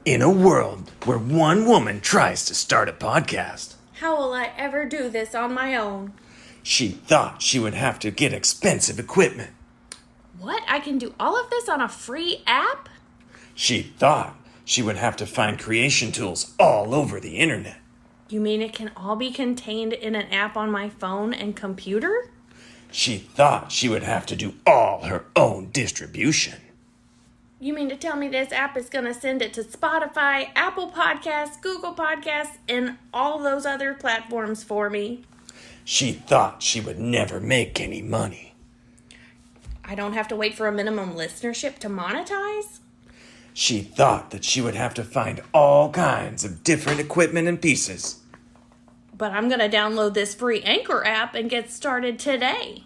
In a world where one woman tries to start a podcast, How will I ever do this on my own? she thought she would have to get expensive equipment. What? I can do all of this on a free app? She thought she would have to find creation tools all over the internet. You mean it can all be contained in an app on my phone and computer? She thought she would have to do all her own distribution. You mean to tell me this app is going to send it to Spotify, Apple Podcasts, Google Podcasts, and all those other platforms for me? She thought she would never make any money. I don't have to wait for a minimum listenership to monetize? She thought that she would have to find all kinds of different equipment and pieces. But I'm going to download this free Anchor app and get started today.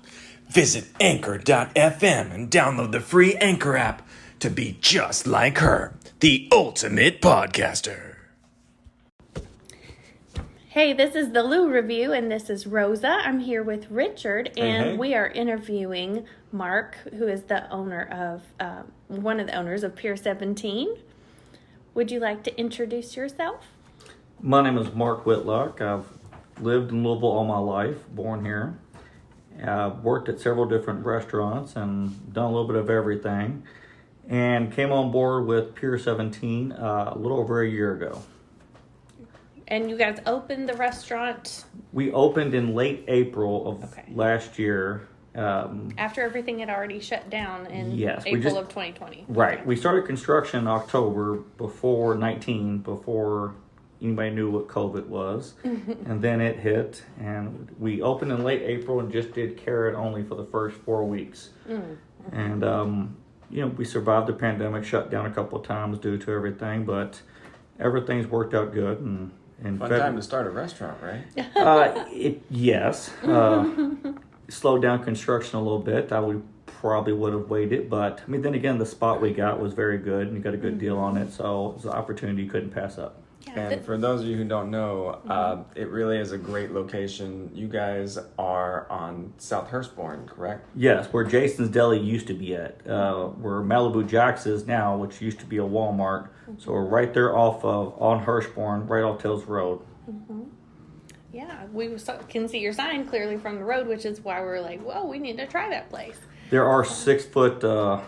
Visit Anchor.fm and download the free Anchor app to be just like her, the ultimate podcaster. Hey, this is the Lou Review, and this is Rosa. I'm here with Richard, and we are interviewing Mark, who is the owner of, one of the owners of Pier 17. Would you like to introduce yourself? My name is Mark Whitlock. I've lived in Louisville all my life, born here. I've worked at several different restaurants and done a little bit of everything, and came on board with Pier 17 a little over a year ago. And you guys opened the restaurant? We opened in late April of last year. After everything had already shut down in Yes, April of 2020. Right. Okay. We started construction in October before anybody knew what COVID was. And then it hit, and we opened in late April and just did carrot only for the first 4 weeks. And, we survived the pandemic, shut down a couple of times due to everything, but everything's worked out good. And Fun time to start a restaurant, right? Yes. Slowed down construction a little bit. Probably would have waited, but then again, the spot we got was very good, and you got a good deal on it, so it was an opportunity you couldn't pass up. And for those of you who don't know, it really is a great location. You guys are on South Hurstbourne, correct? Yes, where Jason's Deli used to be at, where Malibu Jack's is now, which used to be a Walmart. So we're right there on Hurstbourne, right off Tills Road. Yeah, we can see your sign clearly from the road, which is why we're like, whoa, we need to try that place. There are 6-foot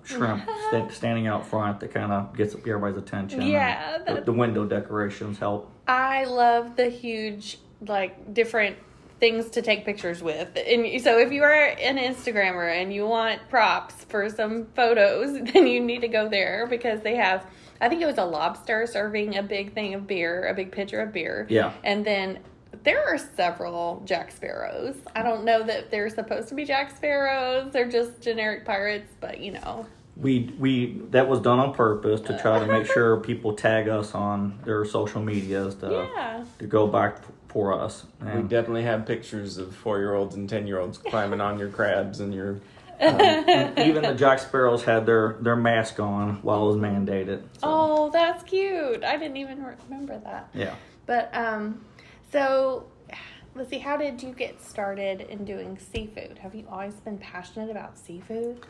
shrimp standing out front that kind of gets everybody's attention. Yeah. The window decorations help. I love the huge, different things to take pictures with. And so if you are an Instagrammer and you want props for some photos, then you need to go there because they have, I think it was a lobster serving a big thing of beer, a big pitcher of beer. Yeah. And then there are several Jack Sparrows. I don't know that they're supposed to be Jack Sparrows. They're just generic pirates, but We that was done on purpose to try to make sure people tag us on their social medias to go back for us. We definitely have pictures of 4-year-olds and 10-year-olds climbing on your crabs and your... Even the Jack Sparrows had their mask on while it was mandated. So. Oh, that's cute. I didn't even remember that. Yeah. But, so, let's see, how did you get started in doing seafood? Have you always been passionate about seafood?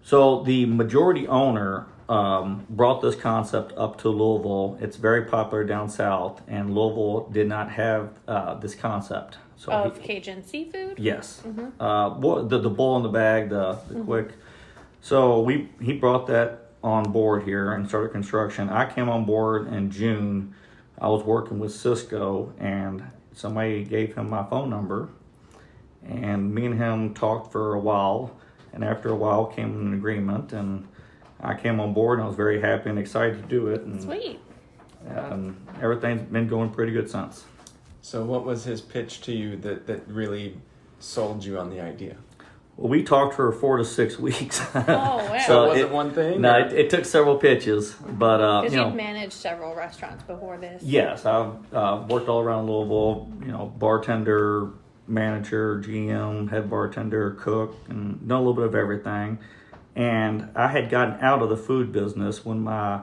So the majority owner brought this concept up to Louisville. It's very popular down south, and Louisville did not have this concept. So of Cajun seafood? Yes. The bull in the bag, the quick. So he brought that on board here and started construction. I came on board in June. I was working with Cisco, and somebody gave him my phone number, and me and him talked for a while, and after a while came an agreement, and I came on board, and I was very happy and excited to do it. And, Sweet. Everything's been going pretty good since. So what was his pitch to you that really sold you on the idea? Well, we talked for 4 to 6 weeks. Oh, wow. So was it one thing? No, it took several pitches, but Because you've managed several restaurants before this. Yes, I've worked all around Louisville. Bartender, manager, GM, head bartender, cook, and done a little bit of everything. And I had gotten out of the food business when my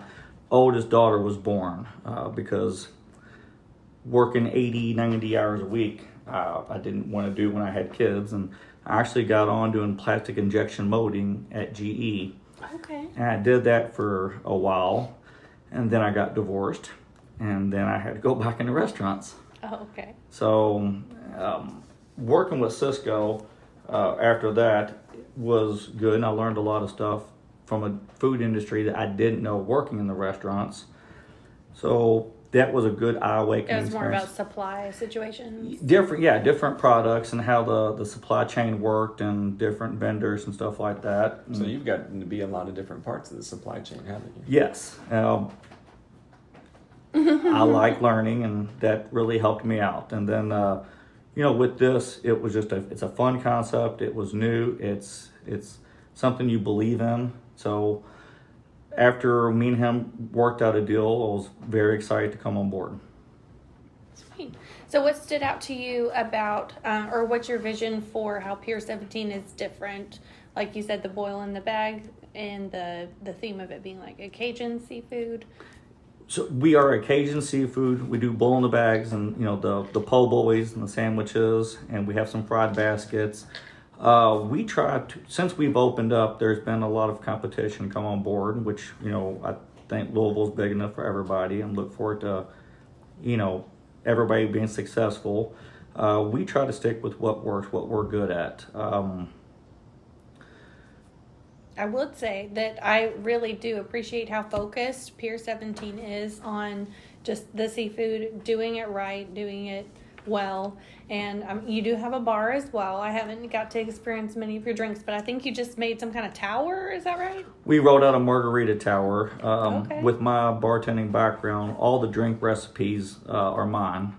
oldest daughter was born because working 80, 90 hours a week, I didn't want to do when I had kids, and I actually got on doing plastic injection molding at GE. Okay. And I did that for a while. and then I got divorced, and then I had to go back into restaurants. Oh, okay. So working with Cisco after that was good, and I learned a lot of stuff from a food industry that I didn't know working in the restaurants. So that was a good eye-awakening It was more experience. about supply situations. Different products and how the supply chain worked and different vendors and stuff like that. So you've gotten to be a lot of different parts of the supply chain, haven't you? Yes. I like learning, and that really helped me out. And then, with this, it was it's a fun concept. It was new. It's something you believe in. So after me and him worked out a deal, I was very excited to come on board. Sweet. So what stood out to you about, or what's your vision for how Pier 17 is different? Like you said, the boil in the bag, and the theme of it being like a Cajun seafood. So we are a Cajun seafood. We do bowl in the bags, and the po' boys and the sandwiches, and we have some fried baskets. We try to, since we've opened up, there's been a lot of competition come on board, which I think Louisville's big enough for everybody, and look forward to everybody being successful. We try to stick with what works, what we're good at. I would say that I really do appreciate how focused Pier 17 is on just the seafood, doing it right, doing it well. And you do have a bar as well. I haven't got to experience many of your drinks, but I think you just made some kind of tower. Is that right? We rolled out a margarita tower. Okay. With my bartending background, all the drink recipes are mine.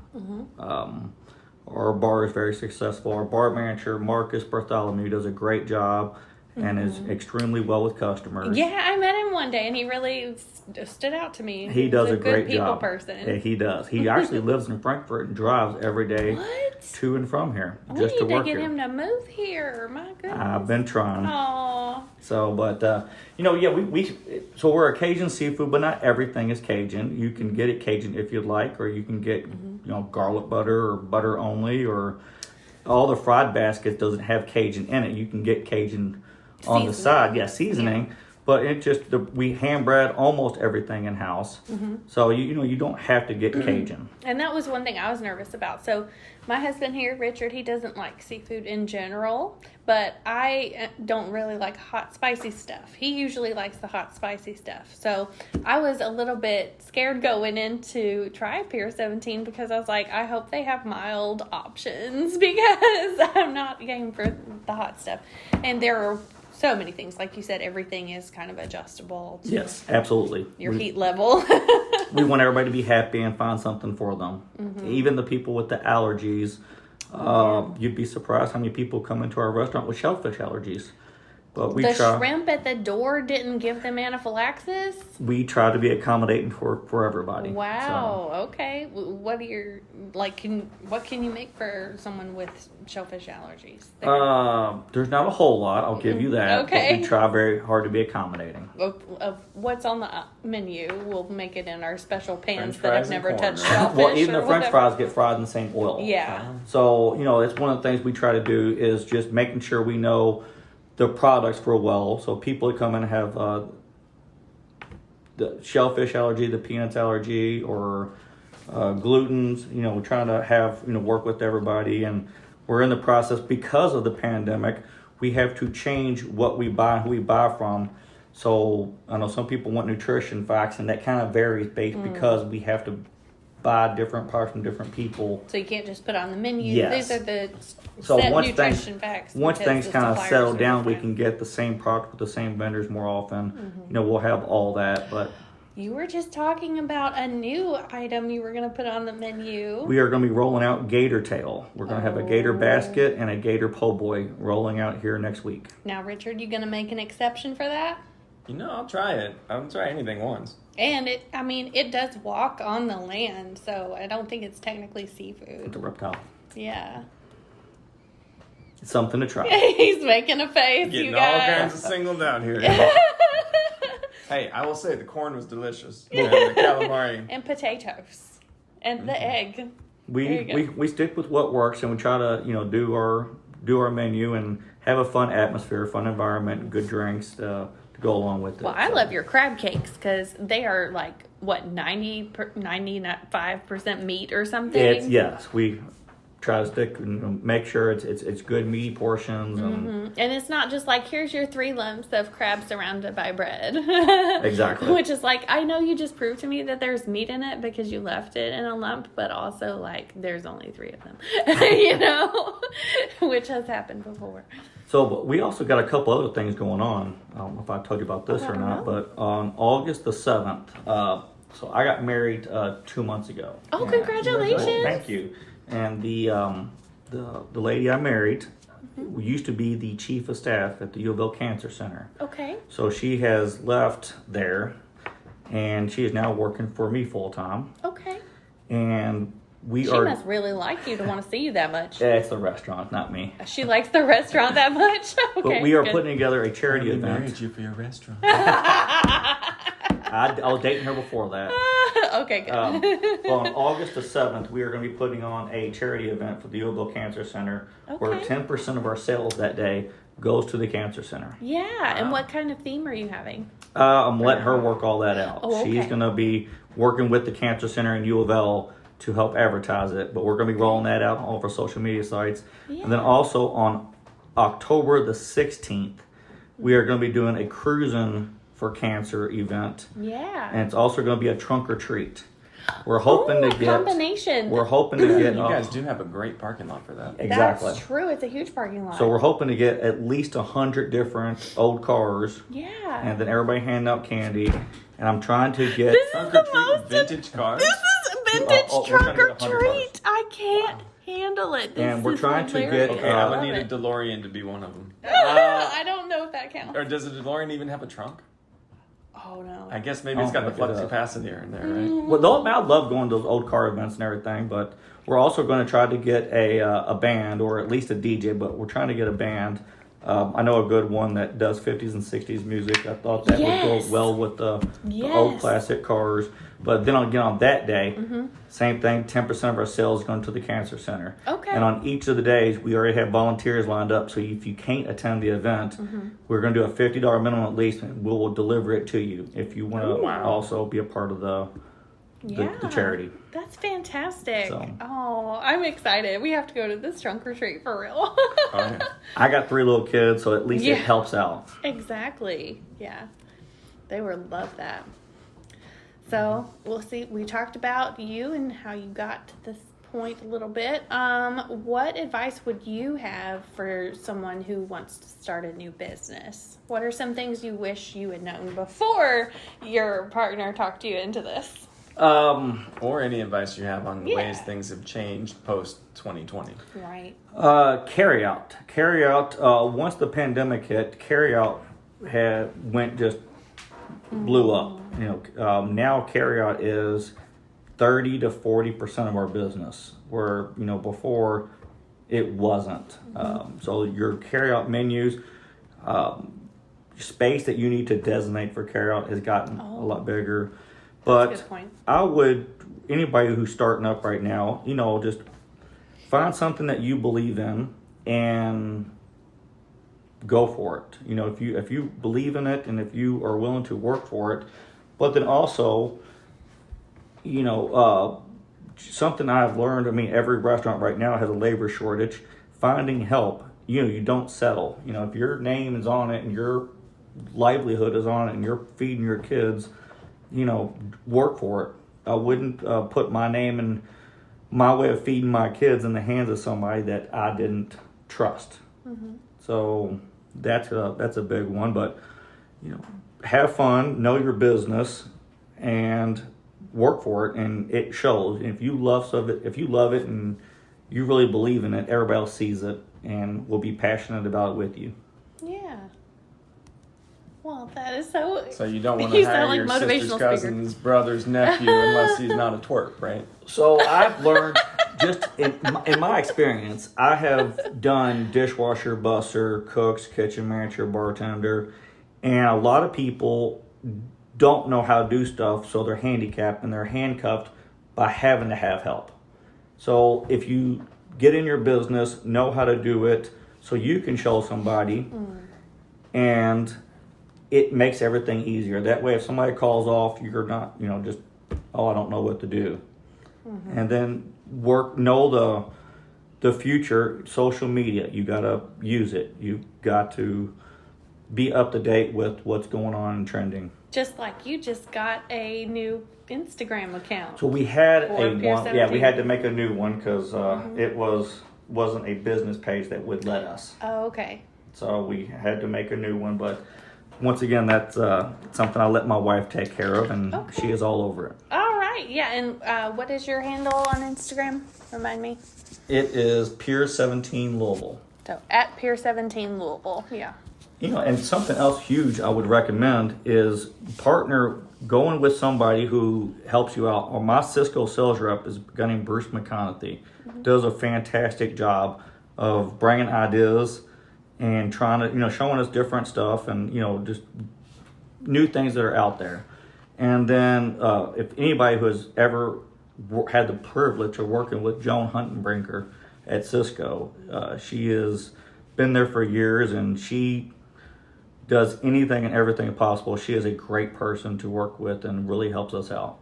Our bar is very successful. Our bar manager, Marcus Bartholomew, does a great job and is extremely well with customers. Yeah, I met him one day, and he really stood out to me. He does He's a great good people job. person. Yeah, he does. He actually lives in Frankfurt and drives every day What? to and from here We just to need work to get here. him to move here. My goodness. I've been trying. Aw. So, but so we're a Cajun seafood, but not everything is Cajun. You can get it Cajun if you'd like, or you can get garlic butter or butter only, or all the fried baskets doesn't have Cajun in it. You can get Cajun on the side, seasoning. Yeah. But it just we hand bread almost everything in house, so you don't have to get Cajun. And that was one thing I was nervous about. So my husband here, Richard, he doesn't like seafood in general, but I don't really like hot, spicy stuff. He usually likes the hot, spicy stuff. So I was a little bit scared going in to try Pier 17 because I was like, I hope they have mild options because I'm not game for the hot stuff. And there are so many things. Like you said, everything is kind of adjustable to Yes, absolutely. your heat level. We want everybody to be happy and find something for them. Even the people with the allergies. You'd be surprised how many people come into our restaurant with shellfish allergies. But The shrimp at the door didn't give them anaphylaxis? We try to be accommodating for everybody. Wow. Okay. What are your what can you make for someone with shellfish allergies? So, there's not a whole lot. I'll give you that. Okay. But we try very hard to be accommodating. Of what's on the menu, we'll make it in our special pans French that have fries never and corn, touched right? shellfish. Well, even or the French whatever. fries get fried in the same oil. Yeah. So it's one of the things we try to do is just making sure we know the products real well. So people that come in and have the shellfish allergy, the peanuts allergy, or glutens, we're trying to have, work with everybody. And we're in the process, because of the pandemic, we have to change what we buy and who we buy from. So I know some people want nutrition facts, and that kind of varies because we have to buy different parts from different people. So you can't just put on the menu. Yes. These are the So set once nutrition facts. Once because things the kind of suppliers settle are down, we different. can get the same product with the same vendors more often. We'll have all that, but You were just talking about a new item you were going to put on the menu. we are going to be rolling out gator tail. We're going to have a gator basket and a gator po' boy rolling out here next week. Now, Richard, you going to make an exception for that? I'll try it. I'll try anything once. And it does walk on the land, so I don't think it's technically seafood. It's a reptile. Yeah. It's something to try. He's making a face, Getting you all guys. kinds of singled out here. Hey, I will say the corn was delicious. And the calamari. And potatoes. And the egg. There you go. We stick with what works, and we try to do our menu and have a fun atmosphere, fun environment, good drinks to go along with it. Well, I love your crab cakes because they are like, what, 95% meat or something? Yes, we try to stick and make sure it's good meaty portions. And it's not just like, here's your 3 lumps of crab surrounded by bread. Exactly. Which is like, I know you just proved to me that there's meat in it because you left it in a lump, but also like there's only 3 of them, which has happened before. So we also got a couple other things going on. I don't know if I told you about this or not, but on August the 7th, so I got married 2 months ago. Oh, congratulations. Thank you. And the lady I married used to be the chief of staff at the Louisville Cancer Center. Okay. So she has left and she is now working for me full time. Okay. And She must really like you to want to see you that much. Yeah, it's the restaurant, not me. She likes the restaurant that much? Okay, but we are putting together a charity I event. married you for your restaurant. I was dating her before that. Okay, good. Well, on August the 7th, we are going to be putting on a charity event for the Louisville Cancer Center, where 10% of our sales that day goes to the Cancer Center. Yeah, and what kind of theme are you having? I'm letting her work all that out. Oh, okay. She's going to be working with the Cancer Center in U of L to help advertise it, but we're going to be rolling that out on all of our social media sites. Yeah. And then also on October the 16th, we are going to be doing a Cruising for Cancer event. Yeah. And it's also going to be a trunk or treat. We're hoping to get combination. We're hoping to get. You guys do have a great parking lot for that. Exactly. That's true. It's a huge parking lot. So we're hoping to get at least 100 different old cars. Yeah. And then everybody handing out candy. And I'm trying to get trunk or treat vintage cars. This is vintage trunk or treat. I can't handle it. And we're trying to get. Okay, I'm gonna need a DeLorean to be one of them. I don't know if that counts. Or does a DeLorean even have a trunk? Oh no. I guess maybe it's got the flux capacitor in there, right? Well, I love going to those old car events and everything, but we're also going to try to get a band or at least a DJ. But we're trying to get a band. I know a good one that does 50s and 60s music. I thought that would go well with the old classic cars. But then on that day, same thing, 10% of our sales going to the Cancer Center. Okay. And on each of the days, we already have volunteers lined up. So if you can't attend the event, we're going to do a $50 minimum at least, and we will deliver it to you if you want to also be a part of the charity. That's fantastic. So. Oh, I'm excited. We have to go to this trunk or treat for real. I got 3 little kids, so at least it helps out. Exactly. Yeah. They would love that. So we'll see. We talked about you and how you got to this point a little bit. What advice would you have for someone who wants to start a new business? What are some things you wish you had known before your partner talked you into this? Or any advice you have on ways things have changed post 2020. Right. Carry out. Once the pandemic hit, carry out blew up. Now carry out is 30 to 40% of our business, where before it wasn't. So your carry out menus, space that you need to designate for carry out has gotten a lot bigger. But that's a good point. I would, anybody who's starting up right now, just find something that you believe in and go for it. If you believe in it and if you are willing to work for it, but then also, something I've learned, every restaurant right now has a labor shortage. Finding help, you don't settle. If your name is on it and your livelihood is on it and you're feeding your kids, work for it. I wouldn't put my name and my way of feeding my kids in the hands of somebody that I didn't trust. So that's a big one. But have fun, know your business, and work for it, and it shows. If you love it, and you really believe in it, everybody else sees it and will be passionate about it with you. Yeah. Well, that is so. So you don't want to hire your sister's cousin's brother's nephew unless he's not a twerp, right? So I've learned, just in my experience, I have done dishwasher, busser, cooks, kitchen manager, bartender, and a lot of people don't know how to do stuff, so they're handicapped and they're handcuffed by having to have help. So if you get in your business, know how to do it, so you can show somebody, and it makes everything easier. That way, if somebody calls off, you're not, just, I don't know what to do. And then know the future, social media. You got to use it. You've got to be up to date with what's going on and trending. Just like you just got a new Instagram account. So we had For Pier one. 17. Yeah, we had to make a new one because it wasn't a business page that would let us. Oh, okay. So we had to make a new one. But once again, that's something I let my wife take care of, and she is all over it. All right. Yeah. And what is your handle on Instagram? Remind me. It is Pier 17 Louisville. So at Pier 17 Louisville. Yeah. And something else huge I would recommend is going with somebody who helps you out. My Cisco sales rep is a guy named Bruce McConaughey. Does a fantastic job of bringing ideas and trying to, showing us different stuff and, just new things that are out there. And then if anybody who has ever had the privilege of working with Joan Huntenbrinker at Cisco, she has been there for years, and she does anything and everything possible. She is a great person to work with and really helps us out.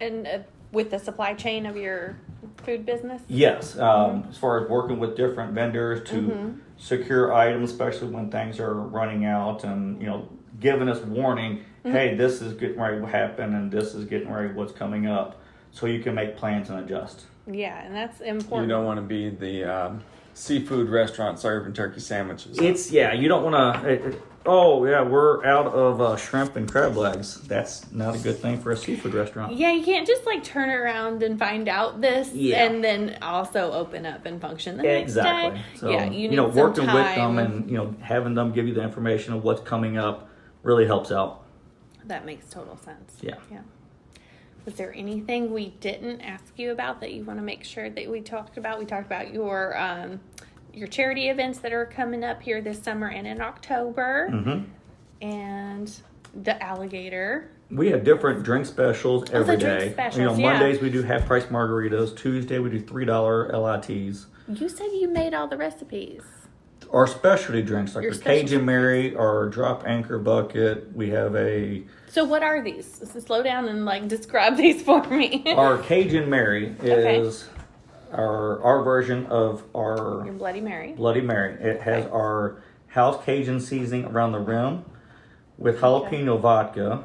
And with the supply chain of your food business? Yes. As far as working with different vendors to secure items, especially when things are running out, and, giving us warning, hey, this is getting ready to happen and this is getting ready what's coming up, so you can make plans and adjust. Yeah, and that's important. You don't want to be the seafood restaurant serving turkey sandwiches. You don't want to... we're out of shrimp and crab legs. That's not a good thing for a seafood restaurant. Yeah, you can't just turn around and find out this and then also open up and function the next day. So, yeah, you need some working time. with them and, having them give you the information of what's coming up really helps out. That makes total sense. Yeah. Was there anything we didn't ask you about that you want to make sure that we talked about? We talked about your charity events that are coming up here this summer and in October, and the alligator. We have different drink specials every day. Drink specials, Mondays we do half price margaritas. Tuesday we do $3 LITs. You said you made all the recipes. Our specialty drinks, like Your our specialty Cajun Mary, our drop anchor bucket. We have So what are these? Slow down and describe these for me. our Cajun Mary is our version of our Your Bloody Mary. Bloody Mary. It has our house Cajun seasoning around the rim with jalapeno vodka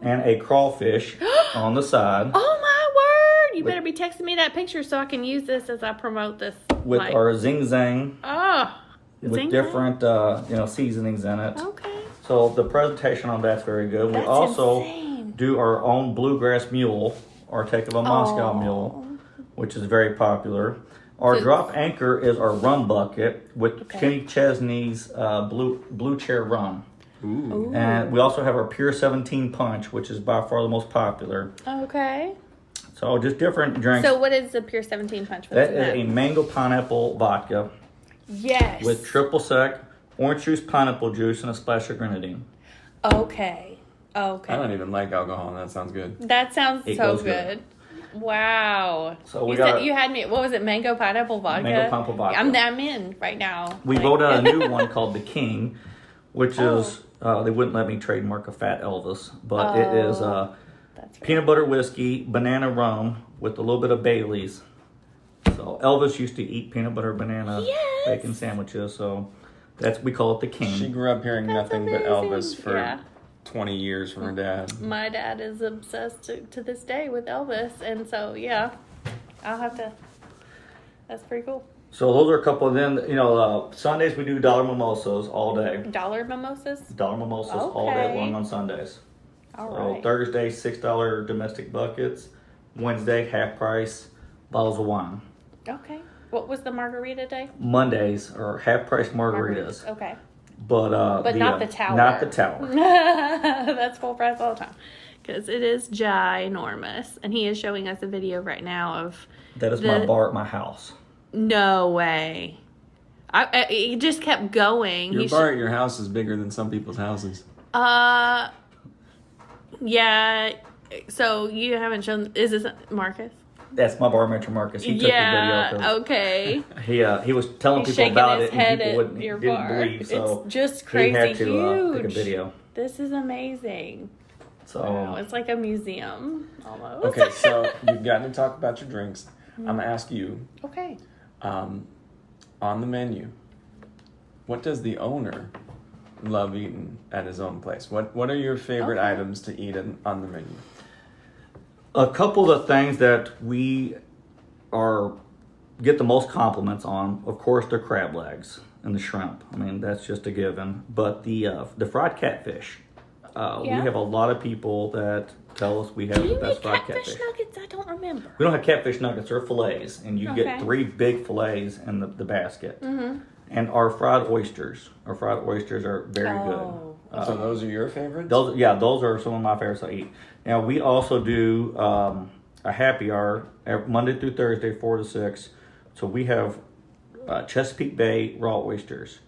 and a crawfish on the side. Oh my word! You better be texting me that picture so I can use this as I promote this. With our Zing Zang. With Zing different seasonings in it. Okay. So the presentation on that's very good. That's we also insane. do our own bluegrass mule, our take of a Moscow mule, which is very popular. Our drop anchor is our rum bucket with Kenny Chesney's blue chair rum. Ooh. And we also have our Pier 17 punch, which is by far the most popular. Okay. So just different drinks. So what is the Pier 17 punch? That is a mango pineapple vodka. Yes. With triple sec, orange juice, pineapple juice, and a splash of grenadine. Okay. I don't even like alcohol, and that sounds good. That sounds It so goes good. Wow. So we you got said you had me. What was it? Mango pineapple vodka. Mango pineapple vodka. I'm in right now. We wrote a new one called the King, which is they wouldn't let me trademark a Fat Elvis, but it is That's right. peanut butter whiskey, banana rum with a little bit of Bailey's. So Elvis used to eat peanut butter banana bacon sandwiches, so we call it the King. She grew up hearing nothing but amazing. Elvis for 20 years from her dad. My dad is obsessed to this day with Elvis, and so I'll have to. That's pretty cool. So those are a couple. Then Sundays we do dollar mimosas all day. Dollar mimosas. Dollar mimosas all day long on Sundays. All So right. Thursday $6 domestic buckets. Wednesday half price bottles of wine. Okay. What was the margarita day? Mondays are half price margaritas. Okay. But not the tower. Not the tower. That's full price all the time. Because it is ginormous. And he is showing us a video right now of... That is my bar at my house. No way. It just kept going. Your bar at your house is bigger than some people's houses. Yeah. So you haven't shown... Is this Marcus? That's my bar mentor, Marcus. He took the video. Okay. He was telling He's people about shaking it, his head and people at your didn't bar. believe. So it's just he crazy had to huge. take a video. This is amazing. So Wow, it's like a museum almost. Okay, so you've gotten to talk about your drinks. I'm gonna ask you, Okay. on the menu, what does the owner love eating at his own place? What are your favorite Okay. items to eat on the menu? a couple of things that we get the most compliments on, of course, the crab legs and the shrimp. I mean, that's just a given. But the fried catfish. We have a lot of people that tell us we have Do the you best make fried catfish catfish. nuggets? I don't remember. We don't have catfish nuggets, they're fillets, and you Okay. get 3 big fillets in the basket. Mm-hmm. And our fried oysters. Our fried oysters are very Oh, good. So those are your favorites? Those are some of my favorites I eat. Now we also do a happy hour Monday through Thursday, 4 to 6. So we have Chesapeake Bay raw oysters.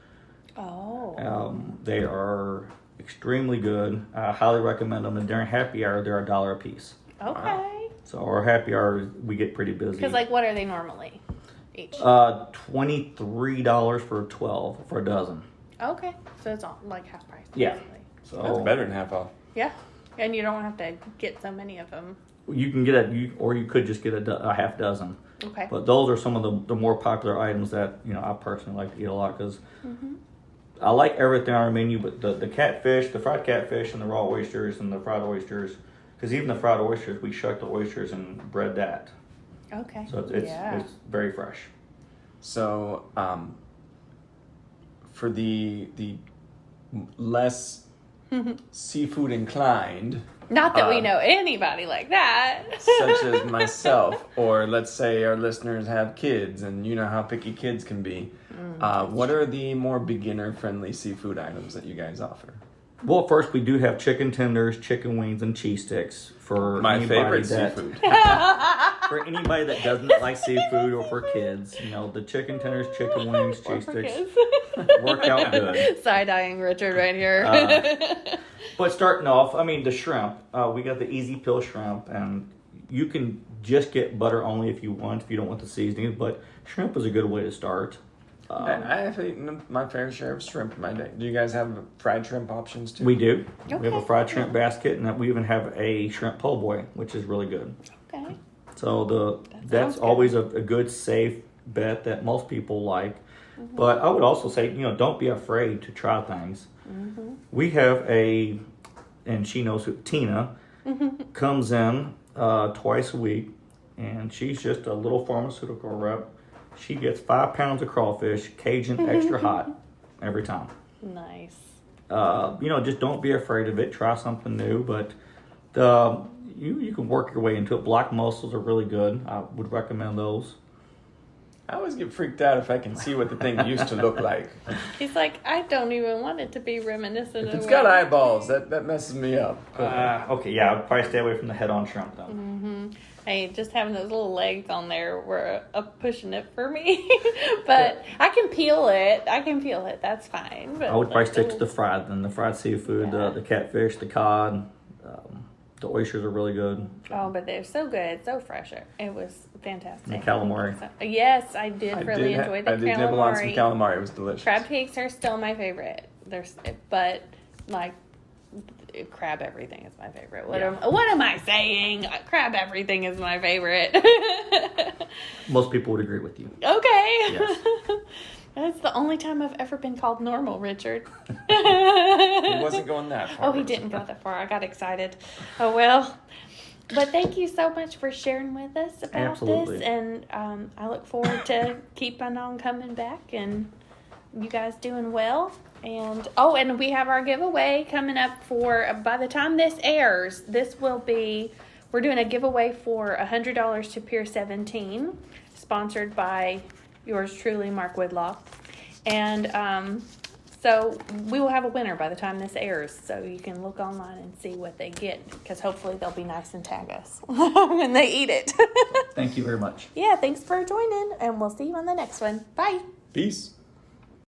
Oh. They are extremely good. I highly recommend them. And during happy hour, they're $1 a piece. Okay. So our happy hour, we get pretty busy. Because, like, what are they normally each? $23 for 12 for a dozen. Okay. So it's all like half price. Yeah. Basically. So That's better than half off. Yeah. And you don't have to get so many of them. you can get or you could just get a half dozen. Okay. But those are some of the more popular items that I personally like to eat a lot because I like everything on our menu. But the catfish, the fried catfish, and the raw oysters and the fried oysters, because even the fried oysters, we shuck the oysters and bread that. Okay. So it's very fresh. So, for the less seafood inclined, Not that we know anybody like that. such as myself, or let's say our listeners have kids, and you know how picky kids can be. What are the more beginner-friendly seafood items that you guys offer? Well, first we do have chicken tenders, chicken wings, and cheese sticks for My anybody favorite that, seafood. For anybody that doesn't like seafood or for kids. The chicken tenders, chicken wings, cheese sticks work out good. Side-eyeing Richard right here. But starting off, I mean, the shrimp, we got the easy peel shrimp, and you can just get butter only if you want, if you don't want the seasoning, but shrimp is a good way to start. I have eaten my fair share of shrimp in my day. Do you guys have fried shrimp options too? We do. We have a Okay. fried shrimp basket, and we even have a shrimp po' boy, which is really good. Okay. So that's sounds good. always a good, safe bet that most people like. But I would also say, don't be afraid to try things. We have and she knows who, Tina, comes in twice a week, and she's just a little pharmaceutical rep. She gets 5 pounds of crawfish, Cajun extra hot, every time. Nice. Just don't be afraid of it. Try something new, but you can work your way into it. Black mussels are really good. I would recommend those. I always get freaked out if I can see what the thing used to look like. He's like, I don't even want it to be reminiscent If of it's what- got eyeballs, that messes me up. Okay, yeah, I'd probably stay away from the head-on shrimp, though. Hey, just having those little legs on there were pushing it for me. But I can peel it. That's fine. But I would probably stick to little- the fried, then the fried seafood, Yeah. the catfish, the cod. The oysters are really good. Oh, but they're so good, so fresh. It was fantastic. The calamari. Yes, I did really enjoy the I did nibble on some calamari. calamari. It was delicious. Crab cakes are still my favorite. But like crab everything is my favorite. What am I saying? Crab everything is my favorite. Most people would agree with you. Okay. Yes. That's the only time I've ever been called normal, Richard. He wasn't going that far. Oh, he didn't go that far. I got excited. Oh, well. But thank you so much for sharing with us about Absolutely. this. And I look forward to keeping on coming back and you guys doing well. And we have our giveaway coming up by the time this airs, we're doing a giveaway for $100 to Pier 17, sponsored by yours truly, Mark Whitlock. And so we will have a winner by the time this airs. So you can look online and see what they get, because hopefully they'll be nice and tag us when they eat it. Thank you very much. Yeah, thanks for joining, and we'll see you on the next one. Bye. Peace.